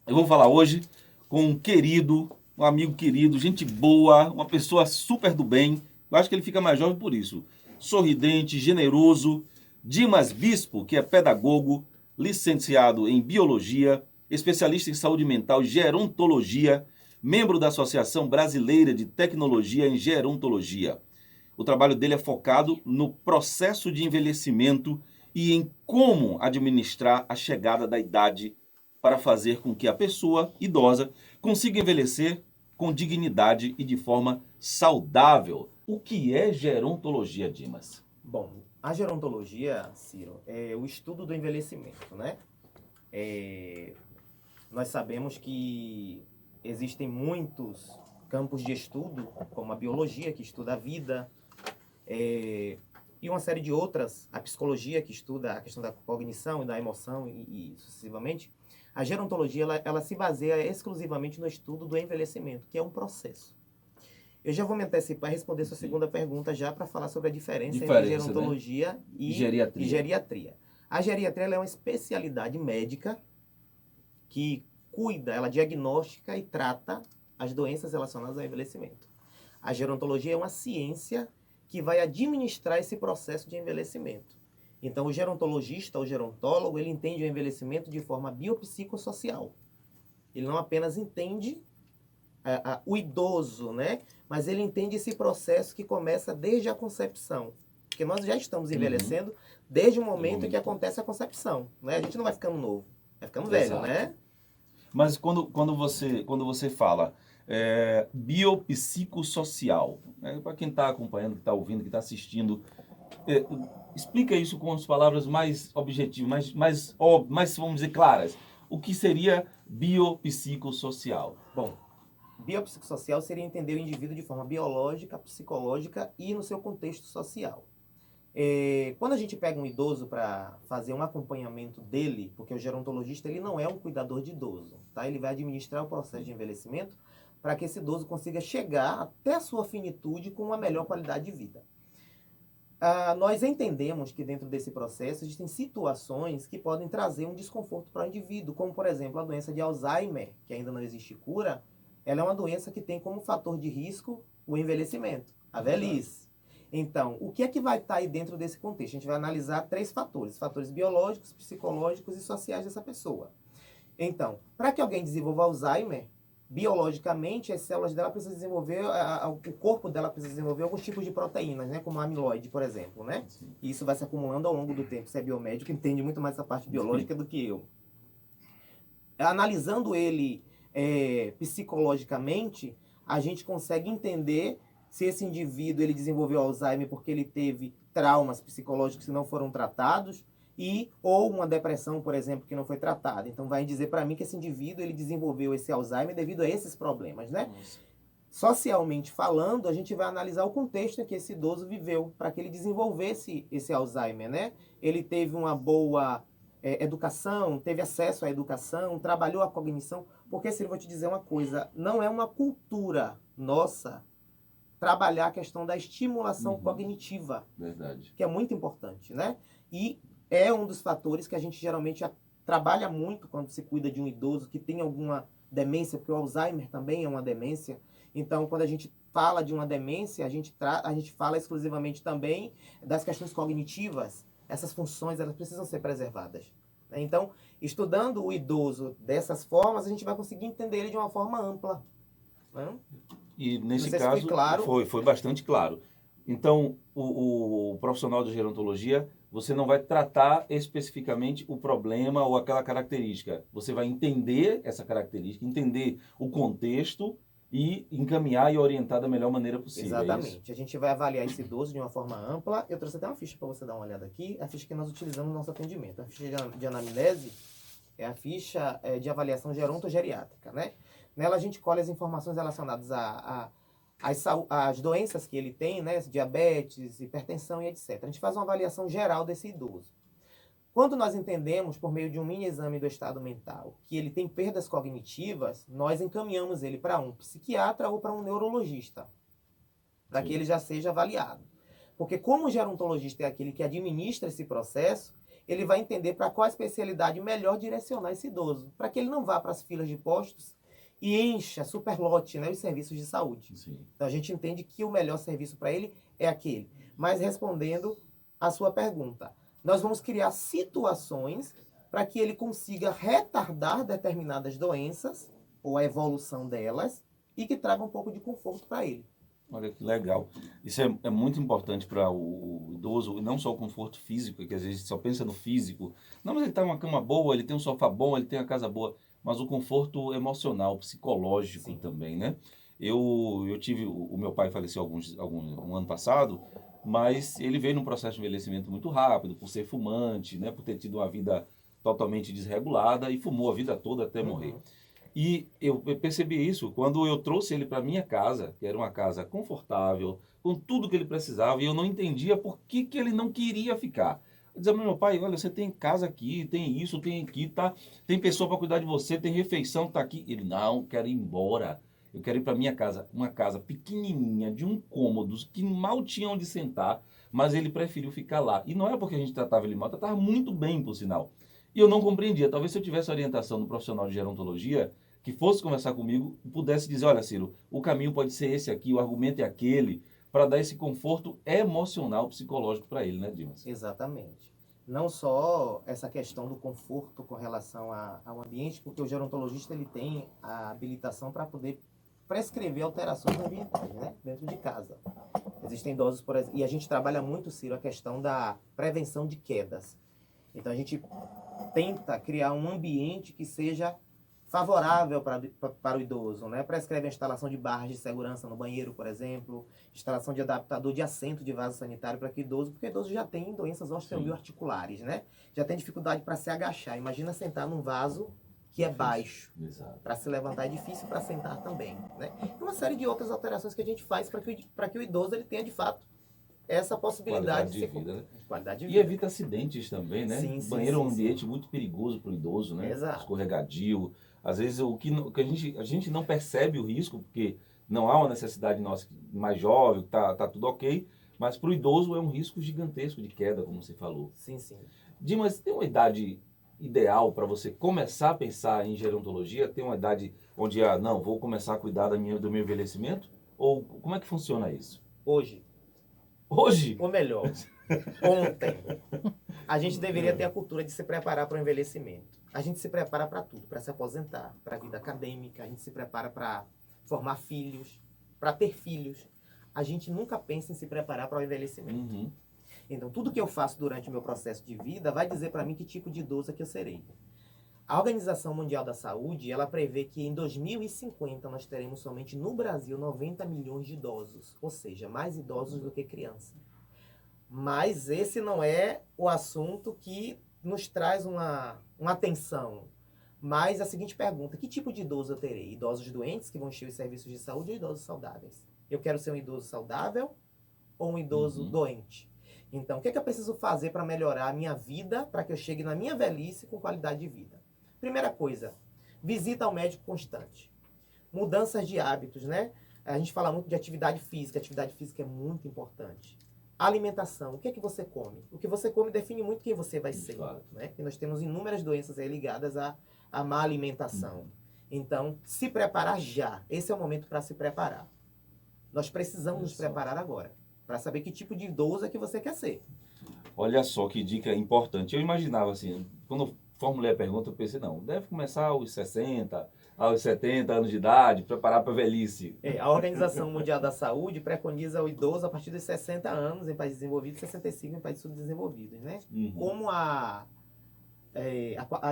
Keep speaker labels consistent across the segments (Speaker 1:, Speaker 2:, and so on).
Speaker 1: Eu vou falar hoje com um querido, um amigo querido, gente boa, uma pessoa super do bem. Eu acho que ele fica mais jovem por isso. Sorridente, generoso. Dimas Bispo, que é pedagogo, licenciado em biologia, especialista em saúde mental e gerontologia, membro da Associação Brasileira de Tecnologia em Gerontologia. O trabalho dele é focado no processo de envelhecimento e em como administrar a chegada da idade para fazer com que a pessoa idosa consiga envelhecer com dignidade e de forma saudável. O que é gerontologia, Dimas?
Speaker 2: Bom, a gerontologia, Ciro, é o estudo do envelhecimento, né? Nós sabemos que existem muitos campos de estudo, como a biologia, que estuda a vida, e uma série de outras, a psicologia, que estuda a questão da cognição e da emoção e sucessivamente. A gerontologia, ela se baseia exclusivamente no estudo do envelhecimento, que é um processo. Eu já vou me antecipar e responder sua segunda pergunta já para falar sobre a diferença entre gerontologia, né? e geriatria. A geriatria é uma especialidade médica que cuida, ela diagnostica e trata as doenças relacionadas ao envelhecimento. A gerontologia é uma ciência que vai administrar esse processo de envelhecimento. Então, o gerontologista, o gerontólogo, ele entende o envelhecimento de forma biopsicossocial. Ele não apenas entende o idoso, né? Mas ele entende esse processo que começa desde a concepção. Porque nós já estamos envelhecendo desde o momento em que acontece a concepção, né? A gente não vai ficando novo, vai ficando velho, né?
Speaker 1: Mas quando você fala biopsicossocial, né, para quem está acompanhando, que está ouvindo, que está assistindo, explica isso com as palavras mais objetivas, mais, vamos dizer, claras. O que seria biopsicossocial?
Speaker 2: Bom, biopsicossocial seria entender o indivíduo de forma biológica, psicológica e no seu contexto social. Quando a gente pega um idoso para fazer um acompanhamento dele, porque o gerontologista ele não é um cuidador de idoso, tá? Ele vai administrar o processo de envelhecimento para que esse idoso consiga chegar até a sua finitude com uma melhor qualidade de vida. Nós entendemos que dentro desse processo existem situações que podem trazer um desconforto para o indivíduo, como por exemplo a doença de Alzheimer, que ainda não existe cura. Ela é uma doença que tem como fator de risco o envelhecimento, a velhice. Então, o que é que vai estar aí dentro desse contexto? A gente vai analisar 3 fatores: fatores biológicos, psicológicos e sociais dessa pessoa. Então, para que alguém desenvolva Alzheimer, biologicamente as células dela precisam desenvolver, o corpo dela precisa desenvolver alguns tipos de proteínas, né, como a amiloide, por exemplo, né? E isso vai se acumulando ao longo do tempo. Você é biomédico, entende muito mais essa parte biológica do que eu. Analisando ele psicologicamente, a gente consegue entender se esse indivíduo ele desenvolveu Alzheimer porque ele teve traumas psicológicos que não foram tratados ou uma depressão, por exemplo, que não foi tratada. Então vai dizer para mim que esse indivíduo ele desenvolveu esse Alzheimer devido a esses problemas, né? Nossa. Socialmente falando, a gente vai analisar o contexto em que esse idoso viveu para que ele desenvolvesse esse Alzheimer, né? Ele teve uma boa educação, teve acesso à educação, trabalhou a cognição, porque se eu vou te dizer uma coisa, não é uma cultura nossa trabalhar a questão da estimulação cognitiva.
Speaker 1: Verdade.
Speaker 2: Que é muito importante, né? E é um dos fatores que a gente geralmente trabalha muito quando se cuida de um idoso que tem alguma demência, porque o Alzheimer também é uma demência. Então, quando a gente fala de uma demência, a gente fala exclusivamente também das questões cognitivas. Essas funções, elas precisam ser preservadas. Então, estudando o idoso dessas formas, a gente vai conseguir entender ele de uma forma ampla. Né?
Speaker 1: E nesse caso, claro, foi bastante claro. Então, o profissional de gerontologia, você não vai tratar especificamente o problema ou aquela característica. Você vai entender essa característica, entender o contexto e encaminhar e orientar da melhor maneira possível.
Speaker 2: Exatamente. A gente vai avaliar esse idoso de uma forma ampla. Eu trouxe até uma ficha para você dar uma olhada aqui. A ficha que nós utilizamos no nosso atendimento. A ficha de anamnese é a ficha de avaliação gerontogeriátrica, né? Nela a gente colhe as informações relacionadas às doenças que ele tem, né? Diabetes, hipertensão e etc. A gente faz uma avaliação geral desse idoso. Quando nós entendemos, por meio de um mini exame do estado mental, que ele tem perdas cognitivas, nós encaminhamos ele para um psiquiatra ou para um neurologista, para que ele já seja avaliado. Porque como o gerontologista é aquele que administra esse processo, ele vai entender para qual especialidade melhor direcionar esse idoso, para que ele não vá para as filas de postos e encha, superlote, né, os serviços de saúde.
Speaker 1: Sim.
Speaker 2: Então a gente entende que o melhor serviço para ele é aquele. Mas respondendo a sua pergunta, nós vamos criar situações para que ele consiga retardar determinadas doenças ou a evolução delas e que traga um pouco de conforto para ele.
Speaker 1: Olha que legal. Isso é muito importante para o idoso, e não só o conforto físico, que às vezes só pensa no físico. Não, mas ele está em uma cama boa, ele tem um sofá bom, ele tem uma casa boa, mas o conforto emocional, psicológico
Speaker 2: Sim.
Speaker 1: também, né? Eu tive, o meu pai faleceu um ano passado, mas ele veio num processo de envelhecimento muito rápido, por ser fumante, né? Por ter tido uma vida totalmente desregulada e fumou a vida toda até morrer. E eu percebi isso quando eu trouxe ele para minha casa, que era uma casa confortável, com tudo que ele precisava, e eu não entendia por que ele não queria ficar. Eu dizia, meu pai, olha, você tem casa aqui, tem isso, tem aqui, tá? Tem pessoa para cuidar de você, tem refeição, tá aqui. Ele, não, quero ir embora. Eu quero ir para minha casa, uma casa pequenininha, de um cômodo, que mal tinha onde sentar, mas ele preferiu ficar lá. E não é porque a gente tratava ele mal, tratava muito bem, por sinal. E eu não compreendia. Talvez se eu tivesse orientação do profissional de gerontologia, que fosse conversar comigo, pudesse dizer, olha, Ciro, o caminho pode ser esse aqui, o argumento é aquele, para dar esse conforto emocional, psicológico para ele, né, Dimas?
Speaker 2: Exatamente. Não só essa questão do conforto com relação ao ambiente, porque o gerontologista ele tem a habilitação para poder prescrever alterações ambientais, né, dentro de casa. Existem idosos, por exemplo, e a gente trabalha muito, Ciro, a questão da prevenção de quedas. Então a gente tenta criar um ambiente que seja favorável para o idoso, né? Prescreve a instalação de barras de segurança no banheiro, por exemplo, instalação de adaptador de assento de vaso sanitário para que idoso, porque idoso já tem doenças osteomioarticulares, né? Já tem dificuldade para se agachar. Imagina sentar num vaso que é baixo. Para se levantar é difícil, para sentar também, né? E uma série de outras alterações que a gente faz para que o idoso ele tenha de fato essa possibilidade
Speaker 1: de vida, né?
Speaker 2: Qualidade de
Speaker 1: E
Speaker 2: vida.
Speaker 1: evita acidentes também, né?
Speaker 2: Sim,
Speaker 1: O
Speaker 2: sim,
Speaker 1: banheiro é um
Speaker 2: sim,
Speaker 1: ambiente muito perigoso para o idoso, né?
Speaker 2: Exato.
Speaker 1: Escorregadio. Às vezes o que a gente não percebe o risco, porque não há uma necessidade nossa mais jovem, tá tudo ok, mas para o idoso é um risco gigantesco de queda, como você falou.
Speaker 2: Sim, sim.
Speaker 1: Dimas, tem uma idade ideal para você começar a pensar em gerontologia? Tem uma idade onde, não, vou começar a cuidar do meu envelhecimento? Ou como é que funciona isso?
Speaker 2: Hoje.
Speaker 1: Hoje?
Speaker 2: Ou melhor, ontem. A gente deveria ter a cultura de se preparar para o envelhecimento. A gente se prepara para tudo, para se aposentar, para a vida acadêmica, a gente se prepara para formar filhos, para ter filhos. A gente nunca pensa em se preparar para o envelhecimento.
Speaker 1: Uhum.
Speaker 2: Então, tudo que eu faço durante o meu processo de vida vai dizer para mim que tipo de idoso que eu serei. A Organização Mundial da Saúde, ela prevê que em 2050 nós teremos somente no Brasil 90 milhões de idosos, ou seja, mais idosos do que crianças. Mas esse não é o assunto que nos traz uma atenção. Mas a seguinte pergunta, que tipo de idoso eu terei? Idosos doentes que vão encher os serviços de saúde ou idosos saudáveis? Eu quero ser um idoso saudável ou um idoso doente? Então, o que é que eu preciso fazer para melhorar a minha vida, para que eu chegue na minha velhice com qualidade de vida? Primeira coisa, visita ao médico constante. Mudanças de hábitos, né? A gente fala muito de atividade física é muito importante. Alimentação, o que é que você come? O que você come define muito quem você vai ser,
Speaker 1: Claro.
Speaker 2: né? E nós temos inúmeras doenças aí ligadas à má alimentação. Então, se preparar já. Esse é o momento para se preparar. Nós precisamos nos preparar agora, para saber que tipo de idoso é que você quer ser.
Speaker 1: Olha só que dica importante. Eu imaginava assim, quando eu formulei a pergunta, eu pensei, não, deve começar aos 60, aos 70 anos de idade, preparar para a velhice.
Speaker 2: A Organização Mundial da Saúde preconiza o idoso a partir dos 60 anos em países desenvolvidos e 65 em países subdesenvolvidos, né?
Speaker 1: Uhum.
Speaker 2: Como a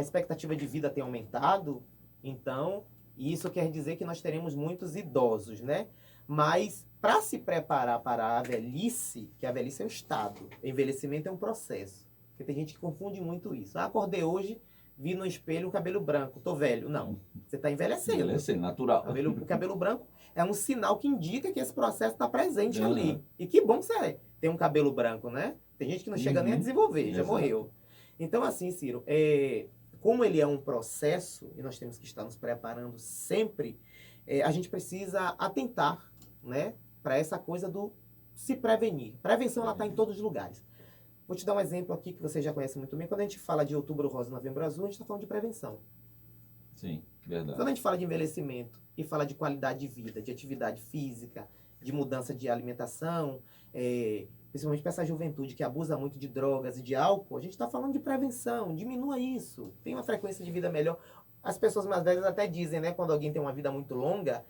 Speaker 2: expectativa de vida tem aumentado, então isso quer dizer que nós teremos muitos idosos, né? Mas para se preparar para a velhice, que a velhice é um estado, envelhecimento é um processo. Porque tem gente que confunde muito isso. Acordei hoje, vi no espelho um cabelo branco, tô velho. Não, você está envelhecendo.
Speaker 1: Envelhecendo, natural.
Speaker 2: O cabelo branco é um sinal que indica que esse processo está presente ali. E que bom que você tem um cabelo branco, né? Tem gente que não chega nem a desenvolver, já morreu. Então, assim, Ciro, como ele é um processo, e nós temos que estar nos preparando sempre, a gente precisa atentar, né, para essa coisa do se prevenir. Prevenção, ela está em todos os lugares. Vou te dar um exemplo aqui que você já conhece muito bem. Quando a gente fala de Outubro Rosa e Novembro Azul, a gente está falando de prevenção.
Speaker 1: Sim, verdade.
Speaker 2: Quando a gente fala de envelhecimento e fala de qualidade de vida, de atividade física, de mudança de alimentação, principalmente para essa juventude que abusa muito de drogas e de álcool, a gente está falando de prevenção, diminua isso, tem uma frequência de vida melhor. As pessoas mais velhas até dizem, né, quando alguém tem uma vida muito longa,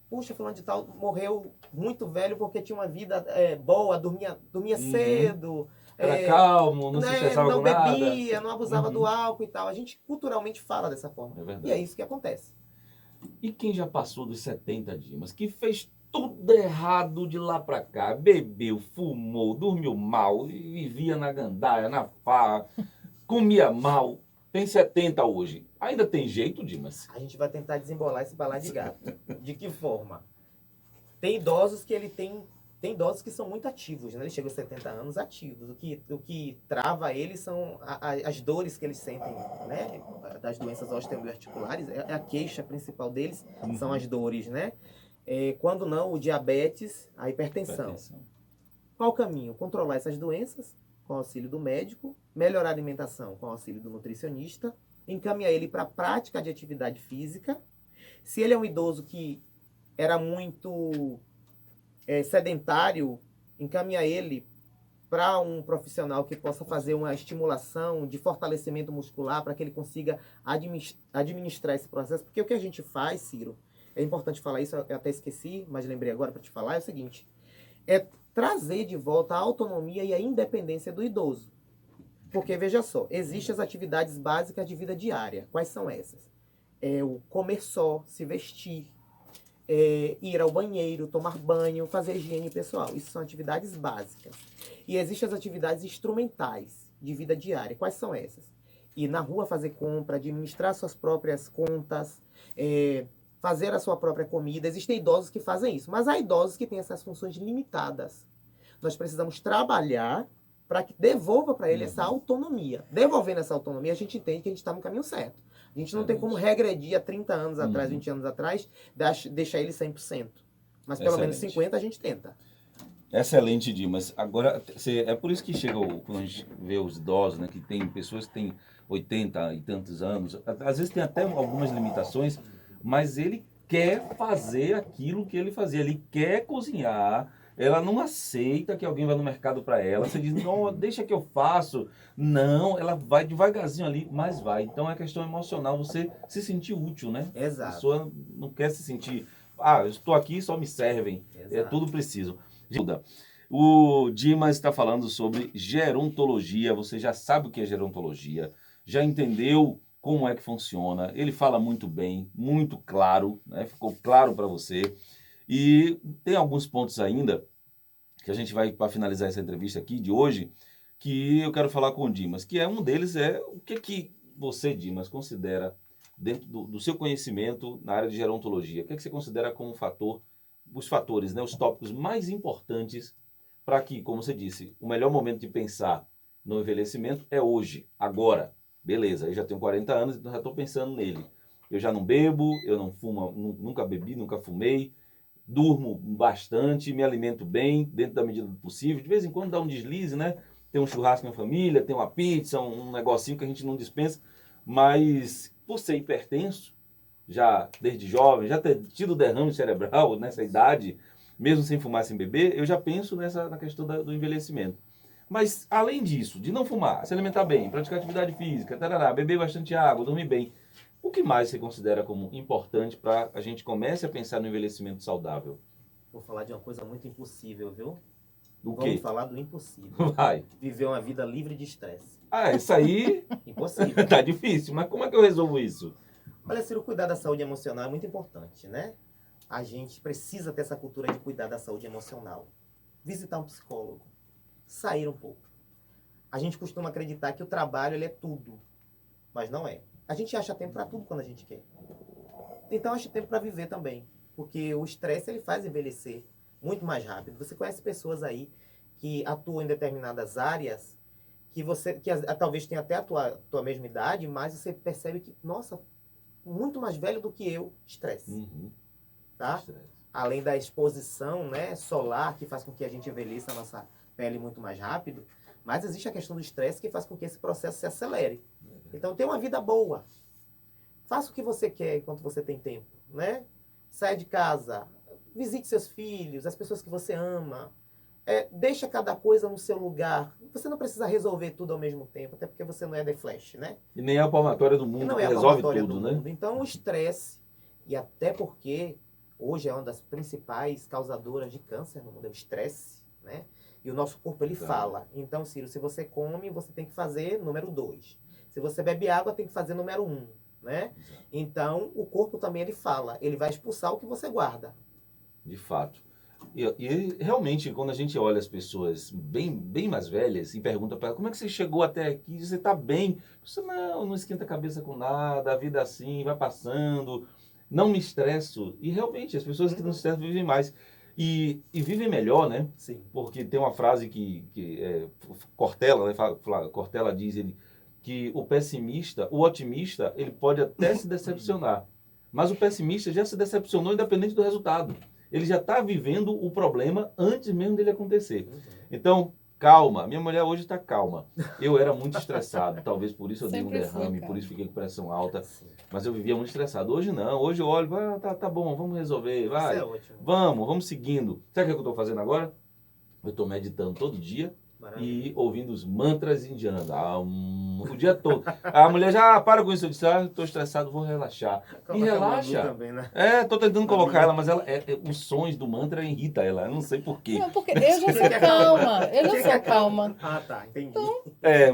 Speaker 2: puxa, fulano de tal morreu muito velho porque tinha uma vida boa, dormia cedo,
Speaker 1: Era calmo, não se estressava
Speaker 2: não
Speaker 1: com nada.
Speaker 2: bebia, não abusava do álcool e tal. A gente culturalmente fala dessa forma.
Speaker 1: É verdade.
Speaker 2: E é isso que acontece.
Speaker 1: E quem já passou dos 70 dias, que fez tudo errado de lá pra cá, bebeu, fumou, dormiu mal, vivia na gandaia, na farra, comia mal, tem 70 hoje. Ainda tem jeito, Dimas?
Speaker 2: A gente vai tentar desembolar esse balaio de gato. De que forma? Tem idosos que tem idosos que são muito ativos, né? Eles chegam aos 70 anos ativos. O que trava eles são as dores que eles sentem, né? Das doenças osteoarticulares. É a queixa principal deles, são as dores, né? Quando não, o diabetes, a hipertensão. Qual o caminho? Controlar essas doenças com o auxílio do médico, melhorar a alimentação com o auxílio do nutricionista, encaminhar ele para a prática de atividade física. Se ele é um idoso que era muito sedentário, encaminhar ele para um profissional que possa fazer uma estimulação de fortalecimento muscular para que ele consiga administrar esse processo. Porque o que a gente faz, Ciro, é importante falar isso, eu até esqueci, mas lembrei agora para te falar, é o seguinte, é trazer de volta a autonomia e a independência do idoso. Porque, veja só, existem as atividades básicas de vida diária. Quais são essas? O comer só, se vestir, ir ao banheiro, tomar banho, fazer higiene pessoal. Isso são atividades básicas. E existem as atividades instrumentais de vida diária. Quais são essas? Ir na rua fazer compra, administrar suas próprias contas, fazer a sua própria comida. Existem idosos que fazem isso, mas há idosos que têm essas funções limitadas. Nós precisamos trabalhar para que devolva para ele essa autonomia. Devolvendo essa autonomia, a gente entende que a gente está no caminho certo. A gente não tem como regredir a 30 anos atrás, 20 anos atrás, deixar ele 100%. Mas pelo menos 50% a gente tenta.
Speaker 1: Excelente, Dimas. Agora, é por isso que chega, quando a gente vê os idosos, né, que tem pessoas que têm 80 e tantos anos, às vezes tem até algumas limitações, mas ele quer fazer aquilo que ele fazia, ele quer cozinhar, ela não aceita que alguém vá no mercado para ela, você diz, não, deixa que eu faço. Não, ela vai devagarzinho ali, mas vai. Então é questão emocional, você se sentir útil, né?
Speaker 2: Exato.
Speaker 1: A pessoa não quer se sentir, eu estou aqui, só me servem, tudo preciso. O Dimas está falando sobre gerontologia, você já sabe o que é gerontologia, já entendeu como é que funciona, ele fala muito bem, muito claro, né? Ficou claro para você. E tem alguns pontos ainda que a gente vai, para finalizar essa entrevista aqui de hoje, que eu quero falar com o Dimas, que um deles é o que você, Dimas, considera, dentro do seu conhecimento na área de gerontologia, o que você considera como os fatores, né, os tópicos mais importantes para que, como você disse, o melhor momento de pensar no envelhecimento é hoje, agora. Beleza, eu já tenho 40 anos, então já estou pensando nele. Eu já não bebo, eu não fumo, nunca bebi, nunca fumei, durmo bastante, me alimento bem, dentro da medida do possível. De vez em quando dá um deslize, né? Tem um churrasco na família, tem uma pizza, um negocinho que a gente não dispensa. Mas, por ser hipertenso, já desde jovem, já ter tido derrame cerebral nessa idade, mesmo sem fumar, sem beber, eu já penso na questão do envelhecimento. Mas, além disso, de não fumar, se alimentar bem, praticar atividade física, tarará, beber bastante água, dormir bem, o que mais você considera como importante para a gente comece a pensar no envelhecimento saudável?
Speaker 2: Vou falar de uma coisa muito impossível, viu?
Speaker 1: Vamos
Speaker 2: falar do impossível.
Speaker 1: Vai.
Speaker 2: Viver uma vida livre de estresse.
Speaker 1: Isso aí...
Speaker 2: Impossível.
Speaker 1: Tá difícil, mas como é que eu resolvo isso?
Speaker 2: Olha, Ciro, cuidar da saúde emocional é muito importante, né? A gente precisa ter essa cultura de cuidar da saúde emocional. Visitar um psicólogo. Sair um pouco. A gente costuma acreditar que o trabalho ele é tudo, mas não é. A gente acha tempo para tudo quando a gente quer. Então acha tempo para viver também, porque o estresse ele faz envelhecer muito mais rápido. Você conhece pessoas aí que atuam em determinadas áreas que talvez tenha até a tua mesma idade, mas você percebe que, nossa, muito mais velho do que eu, estresse. Tá? Além da exposição, né, solar, que faz com que a gente envelheça a nossa pele muito mais rápido, Mas existe a questão do estresse que faz com que esse processo se acelere. Então, tenha uma vida boa. Faça o que você quer enquanto você tem tempo, né? Saia de casa, visite seus filhos, as pessoas que você ama. Deixa cada coisa no seu lugar. Você não precisa resolver tudo ao mesmo tempo, até porque você não é The Flash, né?
Speaker 1: E nem é a palmatória do
Speaker 2: E
Speaker 1: mundo
Speaker 2: não
Speaker 1: que
Speaker 2: é a
Speaker 1: resolve
Speaker 2: palmatória
Speaker 1: tudo,
Speaker 2: do
Speaker 1: né?
Speaker 2: mundo. Então, o estresse, e até porque hoje é uma das principais causadoras de câncer no mundo, é o estresse, né? E o nosso corpo, ele fala. Então, Ciro, se você come, você tem que fazer número 2. Se você bebe água, tem que fazer número 1, né? Então, o corpo também, ele fala. Ele vai expulsar o que você guarda.
Speaker 1: De fato. E realmente, quando a gente olha as pessoas bem mais velhas e pergunta para ela, como é que você chegou até aqui? Você está bem? Você, não esquenta a cabeça com nada, a vida é assim, vai passando, não me estresso. E realmente, as pessoas que não se estressam vivem mais. E vivem melhor, né?
Speaker 2: Sim.
Speaker 1: Porque tem uma frase Cortella, né? Cortella diz que o pessimista, o otimista, ele pode até se decepcionar. Mas o pessimista já se decepcionou independente do resultado. Ele já está vivendo o problema antes mesmo dele acontecer. Então, calma. Minha mulher hoje está calma. Eu era muito estressado. Talvez por isso eu dei um derrame, por isso fiquei com pressão alta. Mas eu vivia muito estressado. Hoje não. Hoje eu olho, tá bom, vamos resolver. Vai.
Speaker 2: Isso é ótimo.
Speaker 1: Vamos seguindo. Sabe o que eu estou fazendo agora? Eu estou meditando todo dia. E ouvindo os mantras indianos. O dia todo. A mulher já para com isso. Eu disse, estou estressado, vou relaxar. E relaxa.
Speaker 2: Também, né?
Speaker 1: Tô tentando colocar ela, mas os sons do mantra irritam ela. Eu não sei porquê.
Speaker 3: Não, porque eu já sou calma. Eu já sou calma.
Speaker 2: Ah, tá. Entendi.
Speaker 3: Então,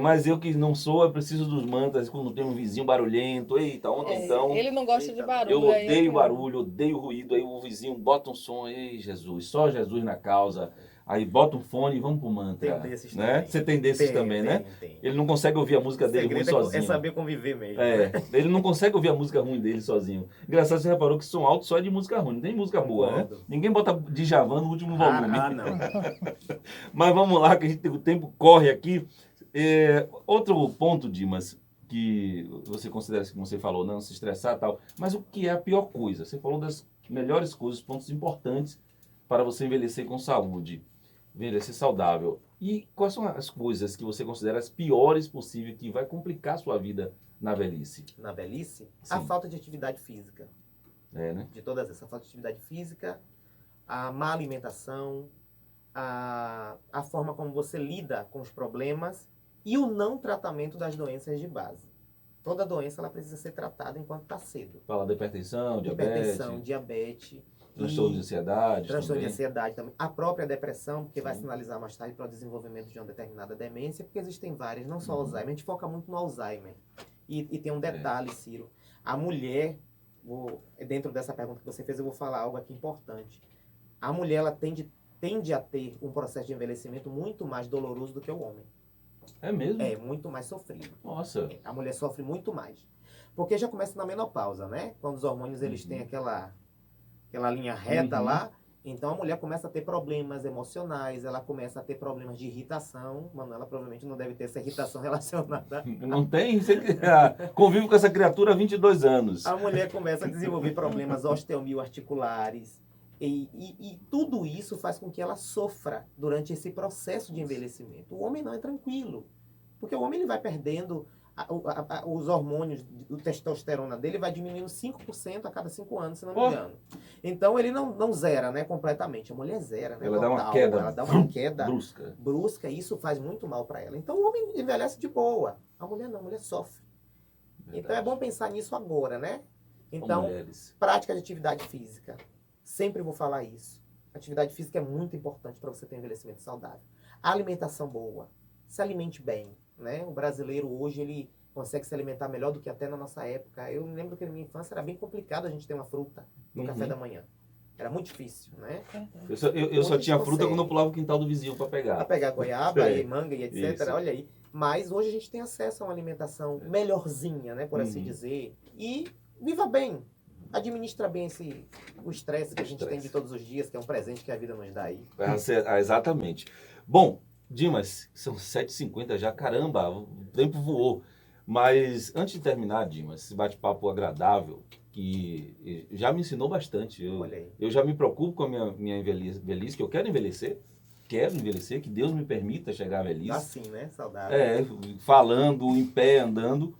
Speaker 1: Mas eu que não sou, eu preciso dos mantras. Quando tem um vizinho barulhento. Eita, ontem então.
Speaker 3: ele não gosta de barulho.
Speaker 1: Eu odeio barulho, odeio ruído. Aí o vizinho bota um som. Ei, Jesus, só Jesus na causa. Aí bota um fone e vamos pro mantra.
Speaker 2: Tem desses
Speaker 1: né?
Speaker 2: também.
Speaker 1: Você tem desses também, né?
Speaker 2: Tem.
Speaker 1: Ele não consegue ouvir a música dele ruim sozinho.
Speaker 2: É saber conviver mesmo.
Speaker 1: Ele não consegue ouvir a música ruim dele sozinho. Engraçado, você reparou que som alto só é de música ruim, não tem música boa, né? Ninguém bota Djavan no último volume.
Speaker 2: Não.
Speaker 1: Mas vamos lá, que o tempo corre aqui. Outro ponto, Dimas, que você considera, como você falou, não se estressar e tal, mas o que é a pior coisa? Você falou das melhores coisas, pontos importantes para você envelhecer com saúde, envelhecer saudável. E quais são as coisas que você considera as piores possíveis que vai complicar a sua vida na velhice?
Speaker 2: Na velhice?
Speaker 1: Sim.
Speaker 2: A falta de atividade física.
Speaker 1: Né?
Speaker 2: De todas essas, a falta de atividade física, a má alimentação, a forma como você lida com os problemas e o não tratamento das doenças de base. Toda doença ela precisa ser tratada enquanto está cedo.
Speaker 1: Fala de hipertensão,
Speaker 2: diabetes.
Speaker 1: Transtorno de ansiedade.
Speaker 2: Transtorno de ansiedade também. A própria depressão, porque vai sinalizar mais tarde para o desenvolvimento de uma determinada demência, porque existem várias, não só Alzheimer. A gente foca muito no Alzheimer. E tem um detalhe, Ciro. A mulher, dentro dessa pergunta que você fez, eu vou falar algo aqui importante. A mulher, ela tende a ter um processo de envelhecimento muito mais doloroso do que o homem.
Speaker 1: É mesmo?
Speaker 2: É, muito mais sofrido.
Speaker 1: Nossa.
Speaker 2: A mulher sofre muito mais. Porque já começa na menopausa, né? Quando os hormônios, eles têm aquela linha reta lá, então a mulher começa a ter problemas emocionais, ela começa a ter problemas de irritação. Manuela provavelmente não deve ter essa irritação relacionada.
Speaker 1: Não tem? Você convive com essa criatura há 22 anos.
Speaker 2: A mulher começa a desenvolver problemas osteomioarticulares. E tudo isso faz com que ela sofra durante esse processo de envelhecimento. O homem não é tranquilo, porque o homem ele vai perdendo os hormônios, o testosterona dele vai diminuindo 5% a cada 5 anos, se não me engano. Então ele não zera, né, completamente. A mulher zera, né?
Speaker 1: Ela dá uma queda
Speaker 2: brusca e isso faz muito mal para ela. Então o homem envelhece de boa. A mulher não, a mulher sofre. Verdade. Então é bom pensar nisso agora, né? Então, prática de atividade física. Sempre vou falar isso. Atividade física é muito importante para você ter envelhecimento saudável. Alimentação boa. Se alimente bem. Né? O brasileiro hoje ele consegue se alimentar melhor do que até na nossa época. Eu me lembro que na minha infância era bem complicado a gente ter uma fruta no café da manhã. Era muito difícil, né?
Speaker 1: Eu só tinha fruta quando eu pulava o quintal do vizinho para pegar.
Speaker 2: Para pegar goiaba e manga e etc. Isso. Olha aí. Mas hoje a gente tem acesso a uma alimentação melhorzinha, né? Por assim dizer. E viva bem. Administra bem o estresse que a gente tem de todos os dias, que é um presente que a vida nos dá aí.
Speaker 1: Exatamente. Bom, Dimas, são 7h50 já, caramba, o tempo voou. Mas antes de terminar, Dimas, esse bate-papo agradável, que já me ensinou bastante. Eu já me preocupo com a minha velhice, que eu quero envelhecer, quero envelhecer, que Deus me permita chegar à velhice.
Speaker 2: Assim, né? Saudável.
Speaker 1: Falando, em pé, andando.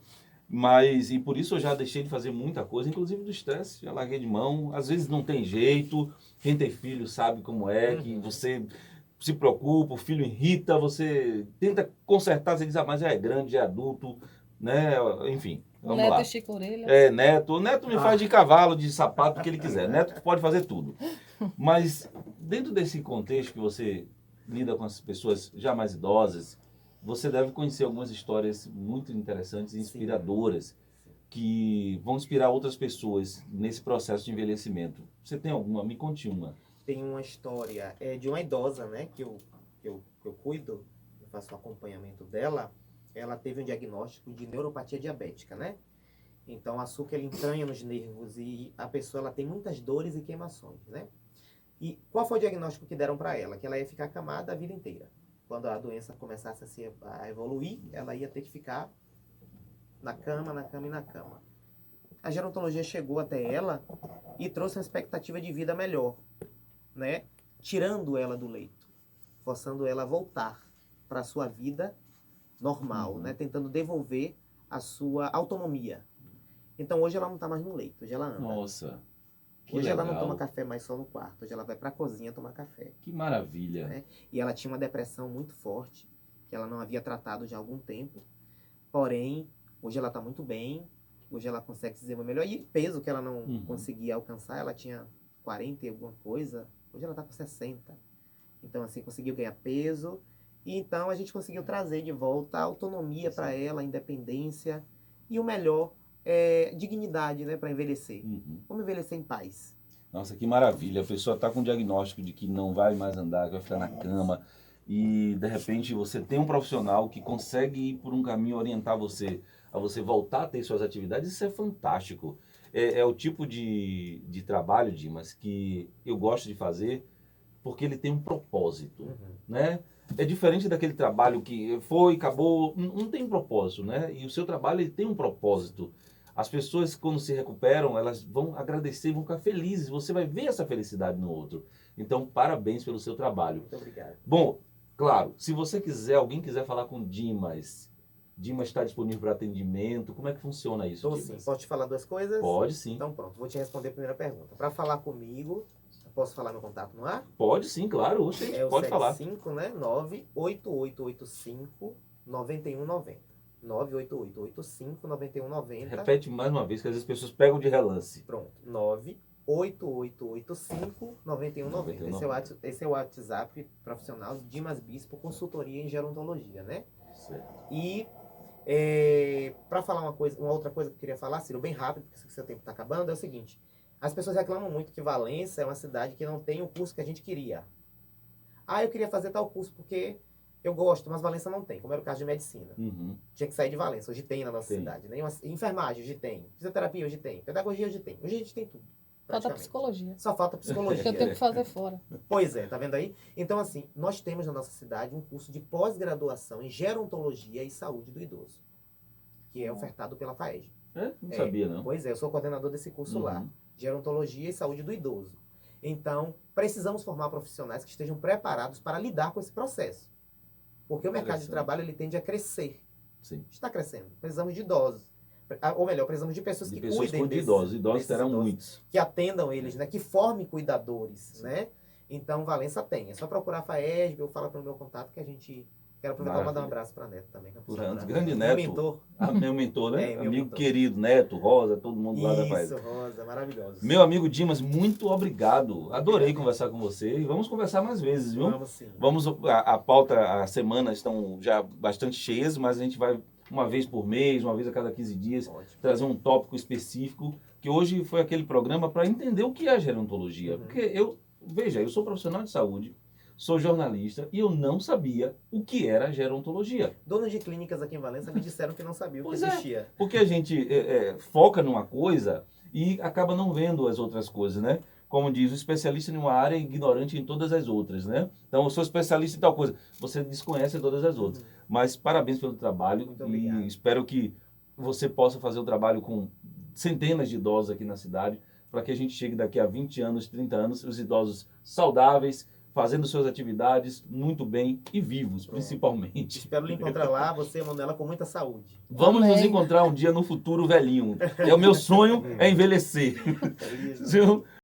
Speaker 1: Mas, e por isso eu já deixei de fazer muita coisa, inclusive do estresse, já larguei de mão. Às vezes não tem jeito, quem tem filho sabe como é, que você se preocupa, o filho irrita, você tenta consertar, você diz, mas já é grande, já é adulto, né? Enfim,
Speaker 3: O
Speaker 1: vamos
Speaker 3: neto
Speaker 1: lá.
Speaker 3: estica a orelha.
Speaker 1: Neto. O Neto me faz de cavalo, de sapato, o que ele quiser. Neto pode fazer tudo. Mas dentro desse contexto que você lida com as pessoas já mais idosas, você deve conhecer algumas histórias muito interessantes e inspiradoras que vão inspirar outras pessoas nesse processo de envelhecimento. Você tem alguma? Me conte uma.
Speaker 2: Tem uma história de uma idosa, né, que eu cuido, eu faço o acompanhamento dela. Ela teve um diagnóstico de neuropatia diabética, né? Então, o açúcar ele entranha nos nervos e a pessoa ela tem muitas dores e queimações, né? E qual foi o diagnóstico que deram para ela? Que ela ia ficar acamada a vida inteira. Quando a doença começasse a evoluir, ela ia ter que ficar na cama, na cama e na cama. A gerontologia chegou até ela e trouxe uma expectativa de vida melhor, né? Tirando ela do leito, forçando ela a voltar para a sua vida normal, né? Tentando devolver a sua autonomia. Então hoje ela não está mais no leito, hoje ela anda.
Speaker 1: Nossa, que
Speaker 2: Hoje
Speaker 1: legal.
Speaker 2: ela não toma café mais só no quarto, hoje ela vai para a cozinha tomar café.
Speaker 1: Que maravilha.
Speaker 2: Né? E ela tinha uma depressão muito forte, que ela não havia tratado já há algum tempo. Porém, hoje ela está muito bem, hoje ela consegue se desenvolver melhor. E peso que ela não conseguia alcançar, ela tinha 40 e alguma coisa, hoje ela está com 60. Então, assim, conseguiu ganhar peso. E então a gente conseguiu trazer de volta a autonomia para ela, a independência e o melhor, dignidade, né, para envelhecer. Vamos envelhecer em paz.
Speaker 1: Nossa, que maravilha. A pessoa está com um diagnóstico de que não vai mais andar, que vai ficar na cama. E, de repente, você tem um profissional que consegue ir por um caminho, orientar você a você voltar a ter suas atividades. Isso é fantástico. É o tipo de trabalho, Dimas, que eu gosto de fazer porque ele tem um propósito, né? É diferente daquele trabalho que foi, acabou, não tem propósito, né? E o seu trabalho ele tem um propósito. As pessoas, quando se recuperam, elas vão agradecer, vão ficar felizes. Você vai ver essa felicidade no outro. Então, parabéns pelo seu trabalho.
Speaker 2: Muito obrigado.
Speaker 1: Bom, claro, se você quiser, alguém quiser falar com o Dimas está disponível para atendimento. Como é que funciona isso,
Speaker 2: Então,
Speaker 1: Dimas?
Speaker 2: sim. Posso te falar duas coisas?
Speaker 1: Pode sim.
Speaker 2: Então, pronto. Vou te responder a primeira pergunta. Para falar comigo, posso falar meu contato no ar?
Speaker 1: Pode sim, claro. Oxe, pode falar.
Speaker 2: 75, né? 98885-9190. 98885-9190.
Speaker 1: Repete mais uma vez, que às vezes as pessoas pegam de relance.
Speaker 2: Pronto. 98885-9190. Esse é o WhatsApp profissional de Dimas Bispo, consultoria em gerontologia, né?
Speaker 1: Certo.
Speaker 2: E para falar uma outra coisa que eu queria falar, Ciro, bem rápido, porque seu tempo está acabando, é o seguinte. As pessoas reclamam muito que Valença é uma cidade que não tem o curso que a gente queria. Eu queria fazer tal curso porque eu gosto, mas Valença não tem, como era o caso de medicina. Tinha que sair de Valença, hoje tem na nossa cidade. Né? Enfermagem, hoje tem. Fisioterapia, hoje tem. Pedagogia, hoje tem. Hoje a gente tem tudo.
Speaker 3: Falta psicologia.
Speaker 2: Só falta psicologia.
Speaker 3: Que eu tenho que fazer fora.
Speaker 2: Pois é, tá vendo aí? Então, assim, nós temos na nossa cidade um curso de pós-graduação em gerontologia e saúde do idoso, que é ofertado pela FAEG.
Speaker 1: Não sabia, não.
Speaker 2: Pois é, eu sou coordenador desse curso lá. Gerontologia e saúde do idoso. Então, precisamos formar profissionais que estejam preparados para lidar com esse processo. Porque o mercado de trabalho ele tende a crescer.
Speaker 1: Sim.
Speaker 2: Está crescendo. Precisamos de idosos. Ou melhor, precisamos de pessoas que cuidem
Speaker 1: de idosos. Idosos terão muitos.
Speaker 2: Que atendam eles, né? Que formem cuidadores, né? Então, Valença tem. É só procurar a FAESB, eu falo pelo meu contato que a gente... Quero aproveitar e mandar um abraço para Neto também.
Speaker 1: Grande Neto.
Speaker 2: Meu mentor.
Speaker 1: Meu mentor, né?
Speaker 2: Meu
Speaker 1: amigo
Speaker 2: mentor.
Speaker 1: querido, Neto, Rosa, todo mundo lá da FAESB.
Speaker 2: Isso, Rosa, maravilhoso.
Speaker 1: Meu amigo Dimas, muito obrigado. Adorei conversar com você e vamos conversar mais vezes, viu?
Speaker 2: Vamos sim.
Speaker 1: A pauta, as semanas estão já bastante cheias, mas a gente vai uma vez por mês, uma vez a cada 15 dias, trazer um tópico específico, que hoje foi aquele programa para entender o que é gerontologia. Porque eu sou profissional de saúde, sou jornalista e eu não sabia o que era gerontologia.
Speaker 2: Donos de clínicas aqui em Valença me disseram que não sabiam o que
Speaker 1: Pois
Speaker 2: existia.
Speaker 1: Porque a gente foca numa coisa e acaba não vendo as outras coisas, né? Como diz, o especialista em uma área é ignorante em todas as outras, né? Então, eu sou especialista em tal coisa. Você desconhece todas as outras. Mas parabéns pelo trabalho.
Speaker 2: Muito obrigado.
Speaker 1: E espero que você possa fazer o trabalho com centenas de idosos aqui na cidade, para que a gente chegue daqui a 20 anos, 30 anos, os idosos saudáveis, fazendo suas atividades muito bem e vivos, principalmente.
Speaker 2: Espero lhe encontrar lá, você e a Manuela, com muita saúde.
Speaker 1: Vamos nos
Speaker 3: Amém.
Speaker 1: encontrar um dia no futuro velhinho. É o meu sonho é envelhecer.
Speaker 2: É isso.